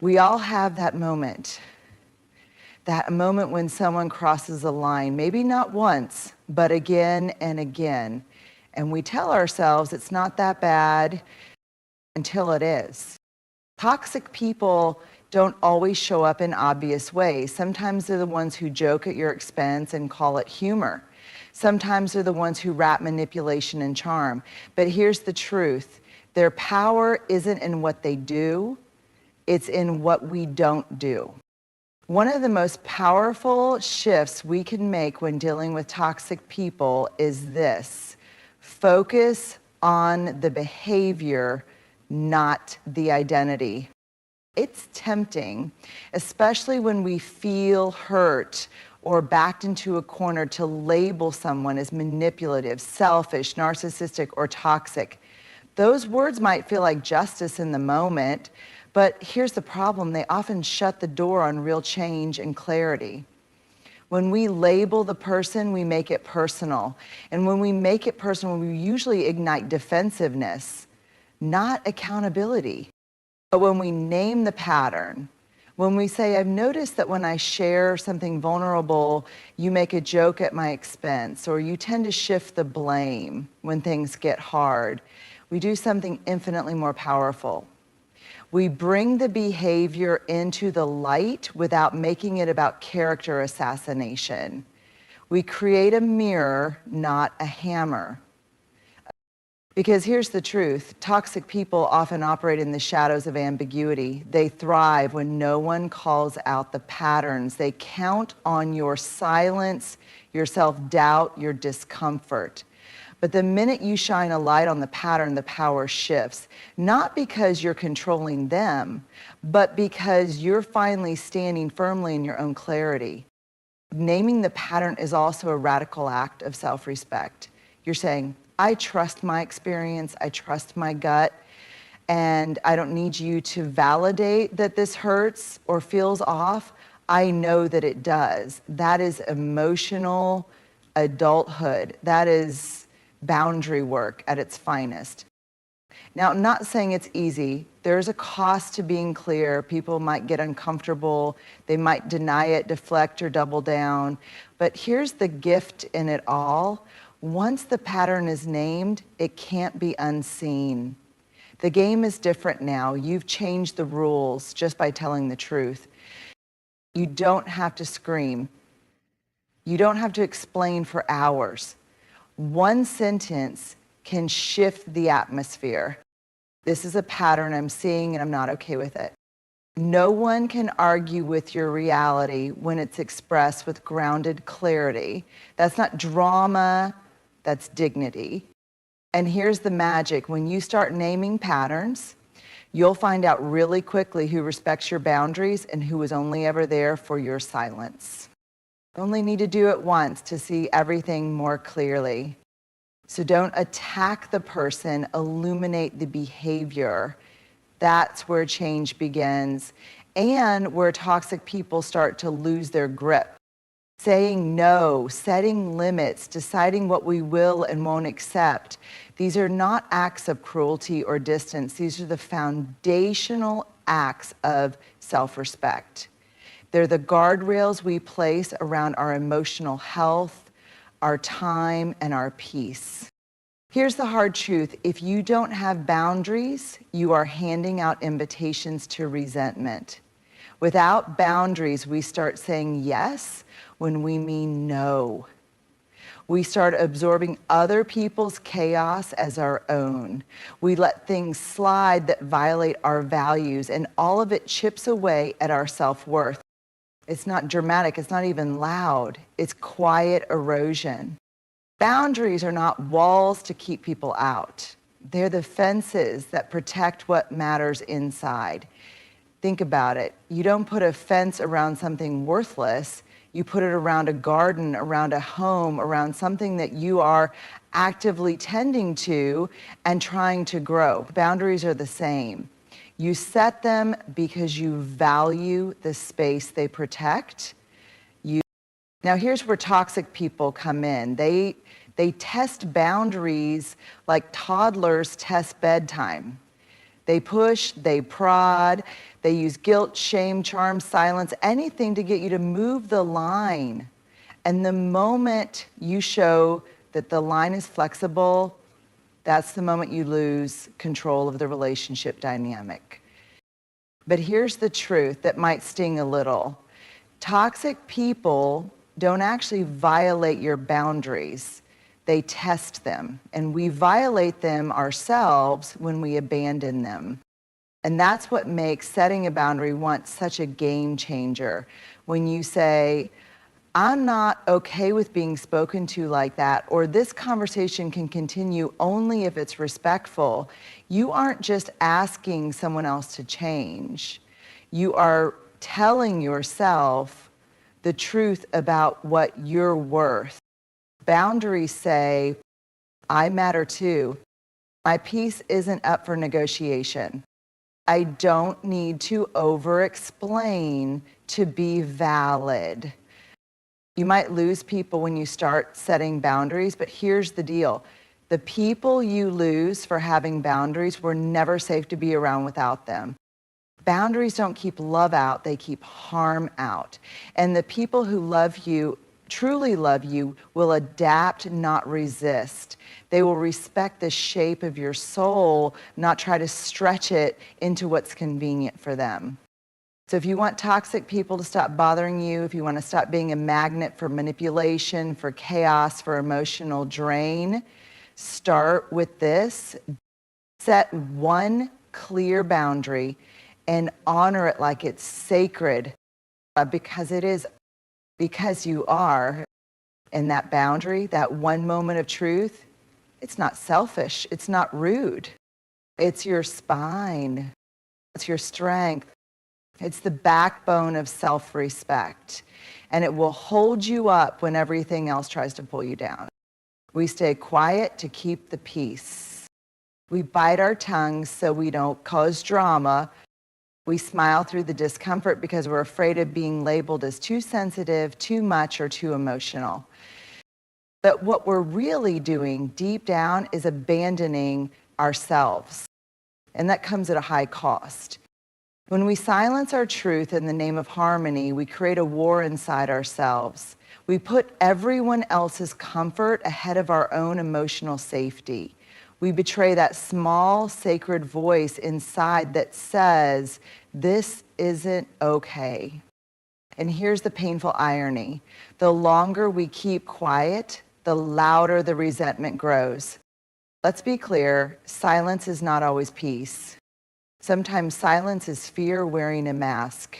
We all have that moment when someone crosses a line, maybe not once, but again and again. And we tell ourselves it's not that bad until it is. Toxic people don't always show up in obvious ways. Sometimes they're the ones who joke at your expense and call it humor. Sometimes they're the ones who wrap manipulation and charm. But here's the truth. Their power isn't in what they do, it's in what we don't do. One of the most powerful shifts we can make when dealing with toxic people is this: focus on the behavior, not the identity. It's tempting, especially when we feel hurt or backed into a corner, to label someone as manipulative, selfish, narcissistic, or toxic. Those words might feel like justice in the moment, but here's the problem: they often shut the door on real change and clarity. When we label the person, we make it personal. And when we make it personal, we usually ignite defensiveness, not accountability. But when we name the pattern, when we say, I've noticed that when I share something vulnerable, you make a joke at my expense, or you tend to shift the blame when things get hard, we do something infinitely more powerful. We bring the behavior into the light without making it about character assassination. We create a mirror, not a hammer. Because here's the truth: toxic people often operate in the shadows of ambiguity. They thrive when no one calls out the patterns. They count on your silence, your self-doubt, your discomfort. But the minute you shine a light on the pattern, the power shifts. Not because you're controlling them, but because you're finally standing firmly in your own clarity. Naming the pattern is also a radical act of self-respect. You're saying, I trust my experience, I trust my gut, and I don't need you to validate that this hurts or feels off. I know that it does. That is emotional adulthood. That is boundary work at its finest. Now, I'm not saying it's easy. There's a cost to being clear. People might get uncomfortable. They might deny it, deflect, or double down. But here's the gift in it all. Once the pattern is named, it can't be unseen. The game is different now. You've changed the rules just by telling the truth. You don't have to scream. You don't have to explain for hours. One sentence can shift the atmosphere. This is a pattern I'm seeing and I'm not okay with it. No one can argue with your reality when it's expressed with grounded clarity. That's not drama, that's dignity. And here's the magic: when you start naming patterns, you'll find out really quickly who respects your boundaries and who is only ever there for your silence. Only need to do it once to see everything more clearly. So don't attack the person, illuminate the behavior. That's where change begins, and where toxic people start to lose their grip. Saying no, setting limits, deciding what we will and won't accept. These are not acts of cruelty or distance. These are the foundational acts of self-respect. They're the guardrails we place around our emotional health, our time, and our peace. Here's the hard truth: if you don't have boundaries, you are handing out invitations to resentment. Without boundaries, we start saying yes when we mean no. We start absorbing other people's chaos as our own. We let things slide that violate our values, and all of it chips away at our self-worth. It's not dramatic, it's not even loud. It's quiet erosion. Boundaries are not walls to keep people out. They're the fences that protect what matters inside. Think about it. You don't put a fence around something worthless. You put it around a garden, around a home, around something that you are actively tending to and trying to grow. Boundaries are the same. You set them because you value the space they protect. Now here's where toxic people come in. They test boundaries like toddlers test bedtime. They push, they prod, they use guilt, shame, charm, silence, anything to get you to move the line. And the moment you show that the line is flexible, that's the moment you lose control of the relationship dynamic. But here's the truth that might sting a little. Toxic people don't actually violate your boundaries. They test them, and we violate them ourselves when we abandon them. And that's what makes setting a boundary once such a game changer. When you say, I'm not okay with being spoken to like that, or this conversation can continue only if it's respectful, you aren't just asking someone else to change. You are telling yourself the truth about what you're worth. Boundaries say, I matter too. My peace isn't up for negotiation. I don't need to over-explain to be valid. You might lose people when you start setting boundaries, but here's the deal. The people you lose for having boundaries were never safe to be around without them. Boundaries don't keep love out, they keep harm out. And the people who love you, truly love you, will adapt, not resist. They will respect the shape of your soul, not try to stretch it into what's convenient for them. So if you want toxic people to stop bothering you, if you want to stop being a magnet for manipulation, for chaos, for emotional drain, start with this. Set one clear boundary and honor it like it's sacred, because it is, because you are. And that boundary, that one moment of truth, it's not selfish, it's not rude. It's your spine, it's your strength. It's the backbone of self-respect, and it will hold you up when everything else tries to pull you down. We stay quiet to keep the peace. We bite our tongues so we don't cause drama. We smile through the discomfort because we're afraid of being labeled as too sensitive, too much, or too emotional. But what we're really doing deep down is abandoning ourselves, and that comes at a high cost. When we silence our truth in the name of harmony, we create a war inside ourselves. We put everyone else's comfort ahead of our own emotional safety. We betray that small, sacred voice inside that says, this isn't okay. And here's the painful irony. The longer we keep quiet, the louder the resentment grows. Let's be clear, silence is not always peace. Sometimes silence is fear wearing a mask.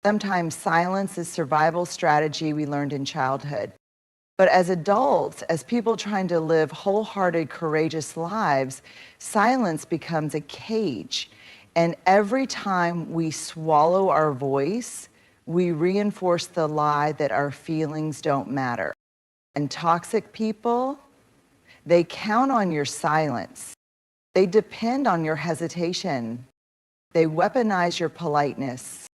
Sometimes silence is survival strategy we learned in childhood. But as adults, as people trying to live wholehearted, courageous lives, silence becomes a cage. And every time we swallow our voice, we reinforce the lie that our feelings don't matter. And toxic people, they count on your silence. They depend on your hesitation. They weaponize your politeness.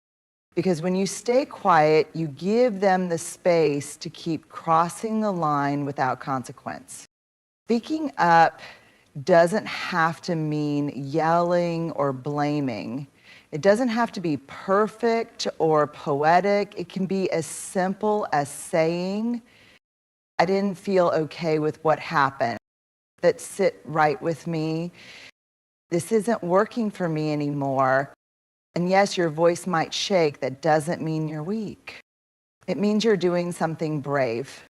Because when you stay quiet, you give them the space to keep crossing the line without consequence. Speaking up doesn't have to mean yelling or blaming. It doesn't have to be perfect or poetic. It can be as simple as saying, I didn't feel okay with what happened. That sit right with me. This isn't working for me anymore. And yes, your voice might shake. That doesn't mean you're weak. It means you're doing something brave.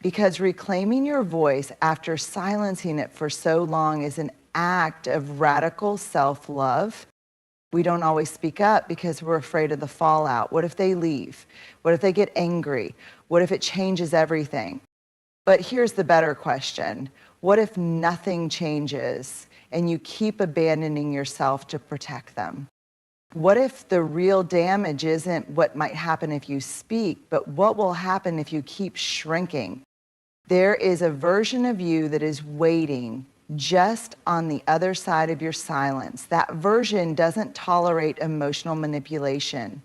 Because reclaiming your voice after silencing it for so long is an act of radical self-love. We don't always speak up because we're afraid of the fallout. What if they leave? What if they get angry? What if it changes everything? But here's the better question. What if nothing changes and you keep abandoning yourself to protect them? What if the real damage isn't what might happen if you speak, but what will happen if you keep shrinking? There is a version of you that is waiting just on the other side of your silence. That version doesn't tolerate emotional manipulation.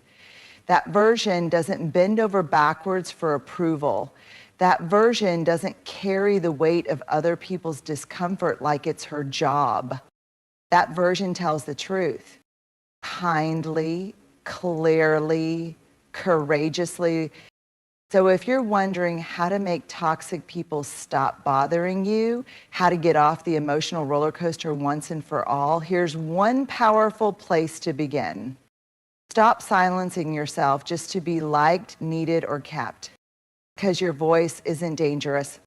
That version doesn't bend over backwards for approval. That version doesn't carry the weight of other people's discomfort like it's her job. That version tells the truth. Kindly, clearly, courageously. So if you're wondering how to make toxic people stop bothering you, how to get off the emotional roller coaster once and for all, here's one powerful place to begin. Stop silencing yourself just to be liked, needed, or kept, because your voice isn't dangerous.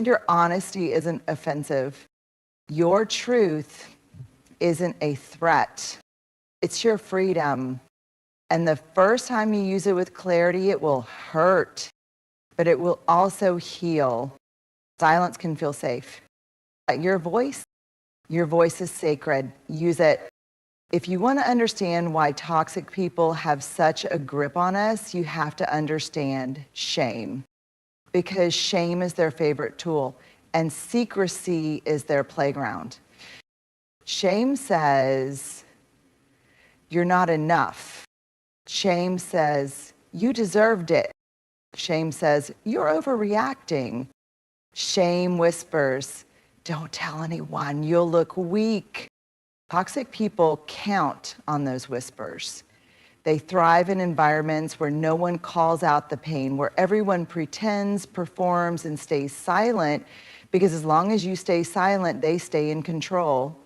Your honesty isn't offensive. Your truth isn't a threat. It's your freedom. And the first time you use it with clarity, it will hurt, but it will also heal. Silence can feel safe. Your voice is sacred. Use it. If you want to understand why toxic people have such a grip on us, you have to understand shame. Because shame is their favorite tool, and secrecy is their playground. Shame says, you're not enough. Shame says, you deserved it. Shame says, you're overreacting. Shame whispers, don't tell anyone, you'll look weak. Toxic people count on those whispers. They thrive in environments where no one calls out the pain, where everyone pretends, performs, and stays silent, because as long as you stay silent, they stay in control.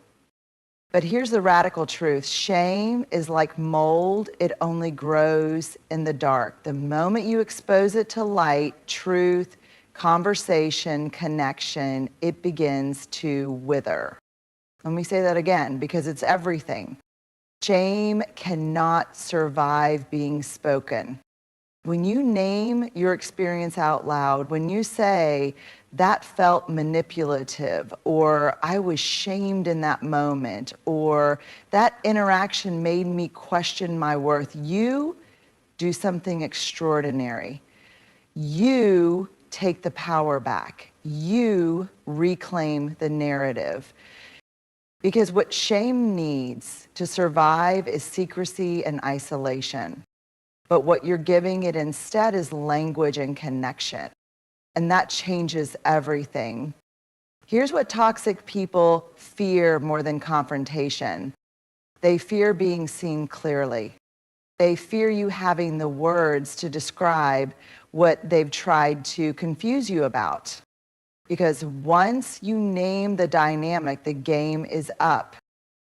But here's the radical truth. Shame is like mold. It only grows in the dark. The moment you expose it to light, truth, conversation, connection, it begins to wither. Let me say that again, because it's everything. Shame cannot survive being spoken. When you name your experience out loud, when you say, that felt manipulative, or I was shamed in that moment, or that interaction made me question my worth, you do something extraordinary. You take the power back. You reclaim the narrative. Because what shame needs to survive is secrecy and isolation. But what you're giving it instead is language and connection. And that changes everything. Here's what toxic people fear more than confrontation. They fear being seen clearly. They fear you having the words to describe what they've tried to confuse you about. Because once you name the dynamic, the game is up.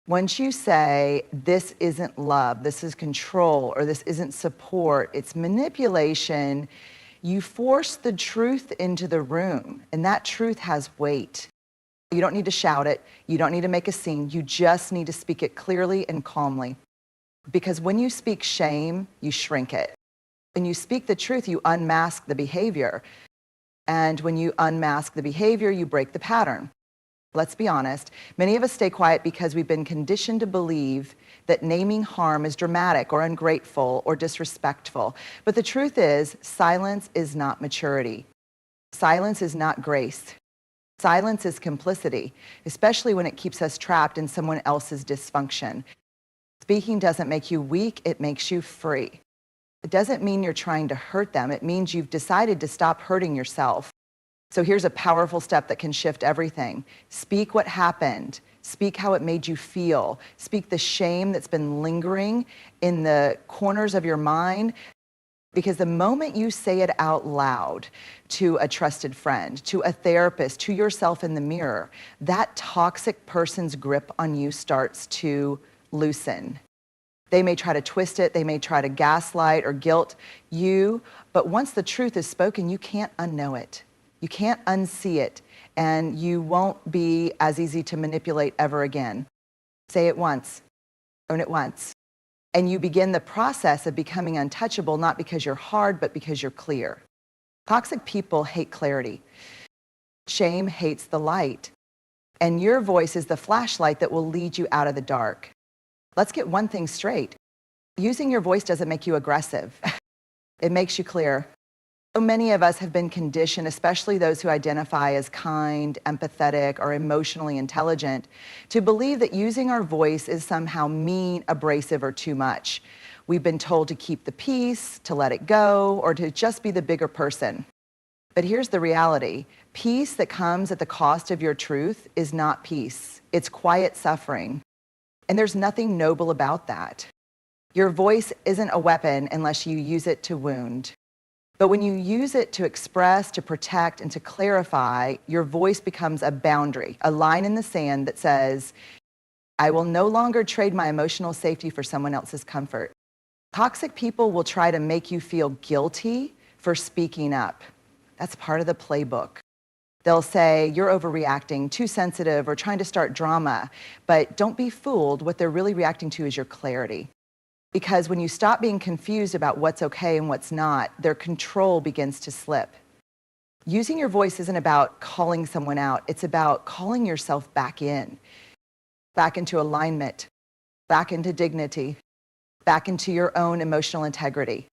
Once you say, this isn't love, this is control, or this isn't support, it's manipulation, you force the truth into the room, and that truth has weight. You don't need to shout it. You don't need to make a scene. You just need to speak it clearly and calmly. Because when you speak shame, you shrink it. When you speak the truth, you unmask the behavior. And when you unmask the behavior, you break the pattern. Let's be honest, many of us stay quiet because we've been conditioned to believe that naming harm is dramatic or ungrateful or disrespectful. But the truth is, silence is not maturity. Silence is not grace. Silence is complicity, especially when it keeps us trapped in someone else's dysfunction. Speaking doesn't make you weak, it makes you free. It doesn't mean you're trying to hurt them, it means you've decided to stop hurting yourself. So here's a powerful step that can shift everything. Speak what happened. Speak how it made you feel. Speak the shame that's been lingering in the corners of your mind. Because the moment you say it out loud to a trusted friend, to a therapist, to yourself in the mirror, that toxic person's grip on you starts to loosen. They may try to twist it, they may try to gaslight or guilt you, but once the truth is spoken, you can't unknow it. You can't unsee it, and you won't be as easy to manipulate ever again. Say it once, own it once. And you begin the process of becoming untouchable, not because you're hard, but because you're clear. Toxic people hate clarity. Shame hates the light. And your voice is the flashlight that will lead you out of the dark. Let's get one thing straight. Using your voice doesn't make you aggressive. It makes you clear. So many of us have been conditioned, especially those who identify as kind, empathetic, or emotionally intelligent, to believe that using our voice is somehow mean, abrasive, or too much. We've been told to keep the peace, to let it go, or to just be the bigger person. But here's the reality. Peace that comes at the cost of your truth is not peace. It's quiet suffering. And there's nothing noble about that. Your voice isn't a weapon unless you use it to wound. But when you use it to express, to protect, and to clarify, your voice becomes a boundary, a line in the sand that says, I will no longer trade my emotional safety for someone else's comfort. Toxic people will try to make you feel guilty for speaking up. That's part of the playbook. They'll say, you're overreacting, too sensitive, or trying to start drama. But don't be fooled. What they're really reacting to is your clarity. Because when you stop being confused about what's okay and what's not, their control begins to slip. Using your voice isn't about calling someone out. It's about calling yourself back into alignment, back into dignity, back into your own emotional integrity.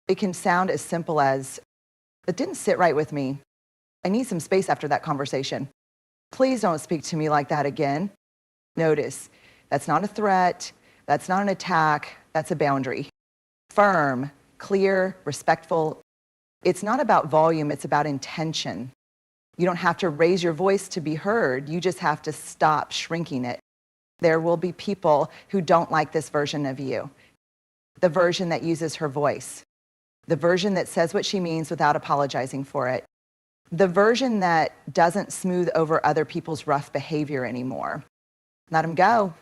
It can sound as simple as, that didn't sit right with me. I need some space after that conversation. Please don't speak to me like that again. Notice, that's not a threat. That's not an attack. That's a boundary. Firm, clear, respectful. It's not about volume. It's about intention. You don't have to raise your voice to be heard. You just have to stop shrinking it. There will be people who don't like this version of you. The version that uses her voice. The version that says what she means without apologizing for it. The version that doesn't smooth over other people's rough behavior anymore. Let them go.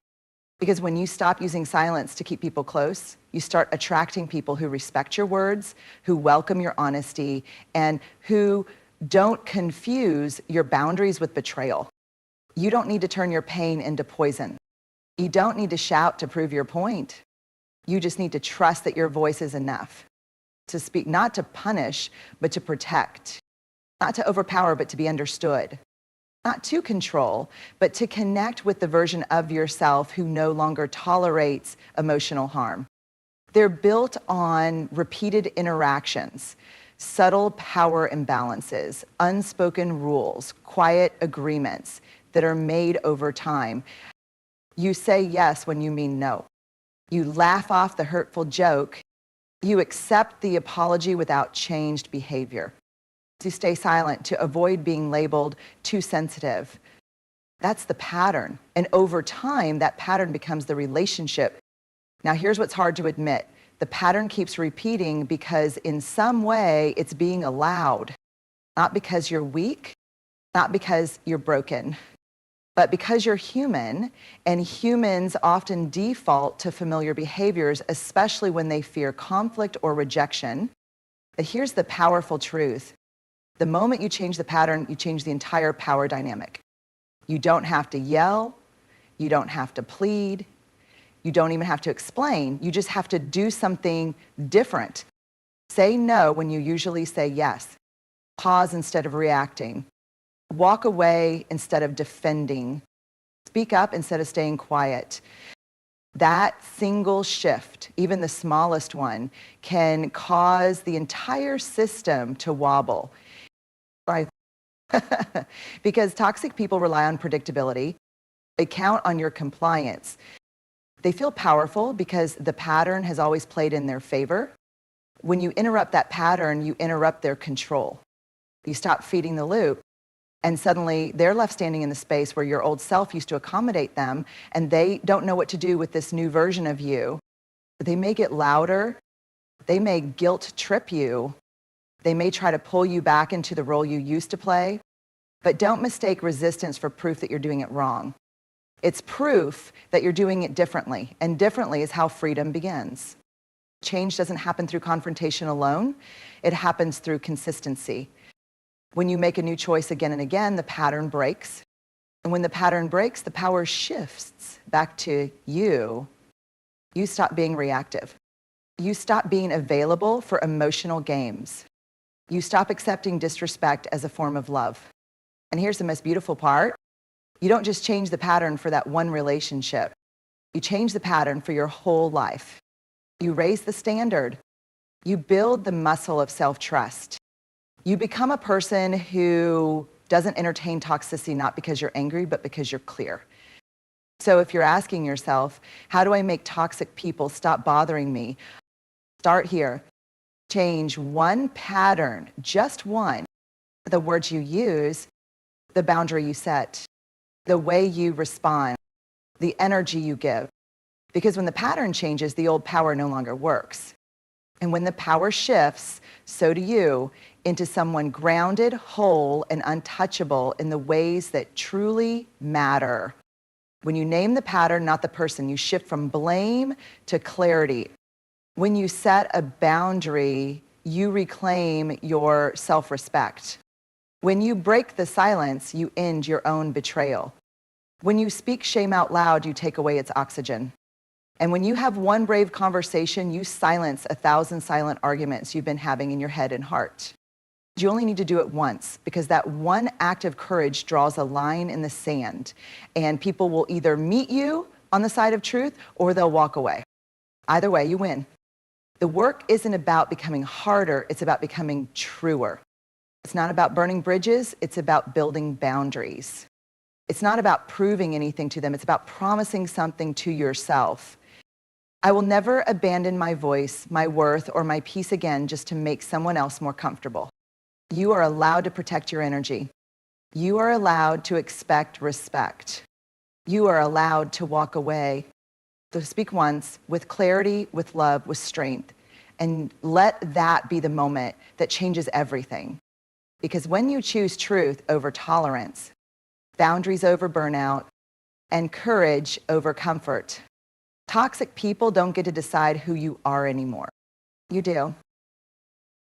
Because when you stop using silence to keep people close, you start attracting people who respect your words, who welcome your honesty, and who don't confuse your boundaries with betrayal. You don't need to turn your pain into poison. You don't need to shout to prove your point. You just need to trust that your voice is enough to speak, not to punish, but to protect, not to overpower, but to be understood. Not to control, but to connect with the version of yourself who no longer tolerates emotional harm. They're built on repeated interactions, subtle power imbalances, unspoken rules, quiet agreements that are made over time. You say yes when you mean no. You laugh off the hurtful joke. You accept the apology without changed behavior. To stay silent, to avoid being labeled too sensitive. That's the pattern. And over time, that pattern becomes the relationship. Now, here's what's hard to admit. The pattern keeps repeating because in some way it's being allowed. Not because you're weak, not because you're broken, but because you're human, and humans often default to familiar behaviors, especially when they fear conflict or rejection. But here's the powerful truth. The moment you change the pattern, you change the entire power dynamic. You don't have to yell. You don't have to plead. You don't even have to explain. You just have to do something different. Say no when you usually say yes. Pause instead of reacting. Walk away instead of defending. Speak up instead of staying quiet. That single shift, even the smallest one, can cause the entire system to wobble. Right. Because toxic people rely on predictability. They count on your compliance. They feel powerful because the pattern has always played in their favor. When you interrupt that pattern, you interrupt their control. You stop feeding the loop, and suddenly they're left standing in the space where your old self used to accommodate them, and they don't know what to do with this new version of you. They may get louder. They may guilt trip you. They may try to pull you back into the role you used to play, but don't mistake resistance for proof that you're doing it wrong. It's proof that you're doing it differently, and differently is how freedom begins. Change doesn't happen through confrontation alone. It happens through consistency. When you make a new choice again and again, the pattern breaks. And when the pattern breaks, the power shifts back to you. You stop being reactive. You stop being available for emotional games. You stop accepting disrespect as a form of love. And here's the most beautiful part. You don't just change the pattern for that one relationship. You change the pattern for your whole life. You raise the standard. You build the muscle of self-trust. You become a person who doesn't entertain toxicity, not because you're angry, but because you're clear. So if you're asking yourself, how do I make toxic people stop bothering me? Start here. Change one pattern, just one. The words you use, the boundary you set, the way you respond, the energy you give. Because when the pattern changes, the old power no longer works. And when the power shifts, so do you, into someone grounded, whole, and untouchable in the ways that truly matter. When you name the pattern, not the person, you shift from blame to clarity. When you set a boundary, you reclaim your self-respect. When you break the silence, you end your own betrayal. When you speak shame out loud, you take away its oxygen. And when you have one brave conversation, you silence 1,000 silent arguments you've been having in your head and heart. You only need to do it once, because that one act of courage draws a line in the sand, and people will either meet you on the side of truth or they'll walk away. Either way, you win. The work isn't about becoming harder, it's about becoming truer. It's not about burning bridges, it's about building boundaries. It's not about proving anything to them, it's about promising something to yourself. I will never abandon my voice, my worth, or my peace again just to make someone else more comfortable. You are allowed to protect your energy. You are allowed to expect respect. You are allowed to walk away. So speak once with clarity, with love, with strength, and let that be the moment that changes everything. Because when you choose truth over tolerance, boundaries over burnout, and courage over comfort, toxic people don't get to decide who you are anymore. You do.